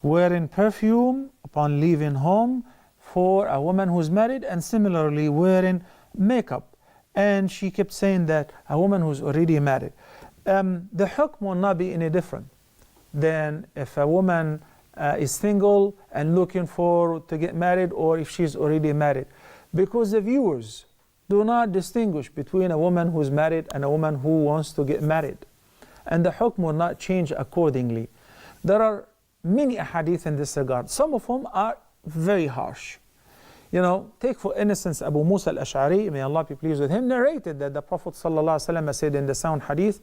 wearing perfume upon leaving home for a woman who's married, and similarly wearing makeup. And she kept saying that a woman who's already married. The hukm will not be any different than if a woman is single and looking to get married, or if she's already married. Because the viewers do not distinguish between a woman who's married and a woman who wants to get married. And the hukm will not change accordingly. There are many ahadith in this regard. Some of them are very harsh. You know, take for instance Abu Musa al-Ash'ari, may Allah be pleased with him, narrated that the Prophet ﷺ said in the sound hadith,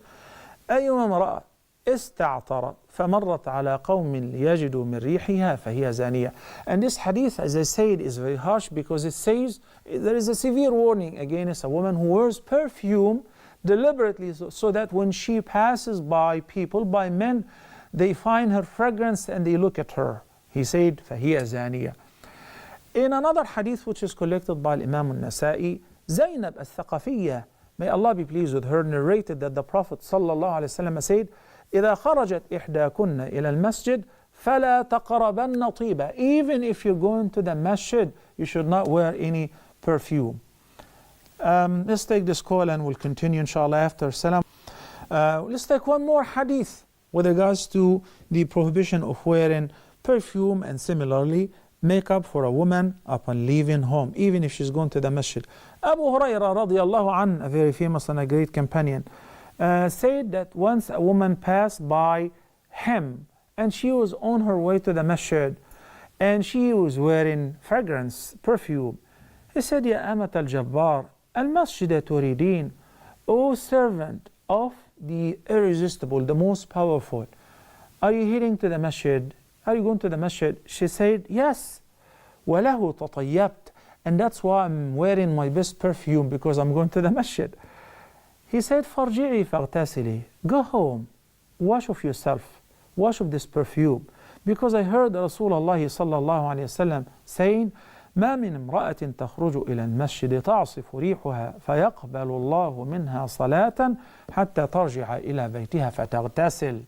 أيما امرأة استعطرت فمرت على قوم ليجدوا من ريحها فهي زانية. And this hadith, as I said, is very harsh because it says there is a severe warning against a woman who wears perfume deliberately so that when she passes by people, by men, they find her fragrance and they look at her. He said, فهي زانية. In another hadith which is collected by Imam al-Nasa'i, Zainab al-Thaqafiyya, may Allah be pleased with her, narrated that the Prophet ﷺ said, إِذَا خَرَجَتْ إِحْدَاكُنَّ إِلَى الْمَسْجِدِ فَلَا تَقْرَبَنَّ طِيبًا. Even if you're going to the masjid, you should not wear any perfume. Let's take this call and we'll continue inshallah after salam. Let's take one more hadith with regards to the prohibition of wearing perfume and similarly makeup for a woman upon leaving home, even if she's going to the masjid. Abu Hurairah radiallahu an, a very famous and a great companion, said that once a woman passed by him and she was on her way to the masjid and she was wearing fragrance, perfume. He said, Ya amat al-Jabbar, al-masjida turidin, O servant of the irresistible, the most powerful, are you heading to the masjid? Are you going to the masjid? She said, yes. وَلَهُ تَطَيَّبْتَ. And that's why I'm wearing my best perfume, because I'm going to the masjid. He said, فَارْجِعِي فَاغْتَسِلِي. Go home, wash off yourself, wash off this perfume. Because I heard Rasulullah sallallahu alayhi wa sallam saying, ما من امرأة تخرج إلى المسجد تعصف ريحها فيقبل الله منها صلاة حتى ترجع إلى بيتها فتغتسل.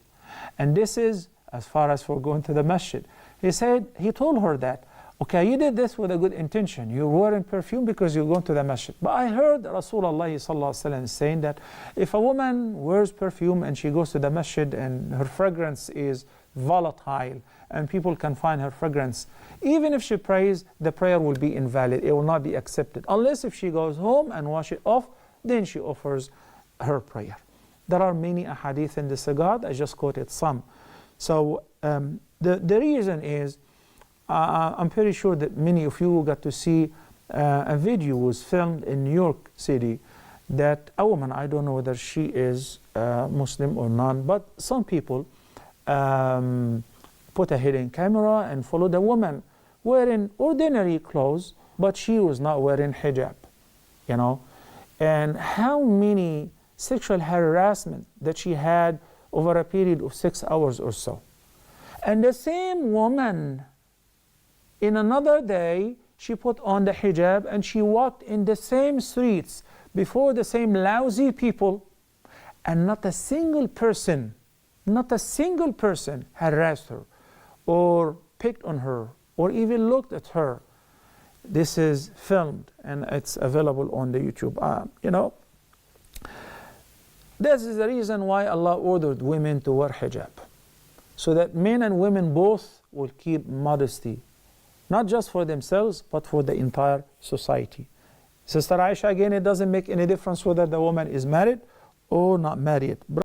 And this is as far as for going to the masjid. He said, he told her that, okay, you did this with a good intention. You're wearing perfume because you're going to the masjid. But I heard Rasulullah ﷺ saying that if a woman wears perfume and she goes to the masjid and her fragrance is volatile and people can find her fragrance, even if she prays, the prayer will be invalid. It will not be accepted. Unless if she goes home and wash it off, then she offers her prayer. There are many ahadith in this regard. I just quoted some. So the reason is, I'm pretty sure that many of you got to see a video was filmed in New York City that a woman, I don't know whether she is Muslim or not, but some people put a hidden camera and followed a woman wearing ordinary clothes, but she was not wearing hijab, you know. And how many sexual harassment that she had over a period of 6 hours or so. And the same woman, in another day, she put on the hijab and she walked in the same streets before the same lousy people, and not a single person harassed her or picked on her or even looked at her. This is filmed and it's available on the YouTube. You know, this is the reason why Allah ordered women to wear hijab, so that men and women both will keep modesty, not just for themselves, but for the entire society. Sister Aisha, again, it doesn't make any difference whether the woman is married or not married.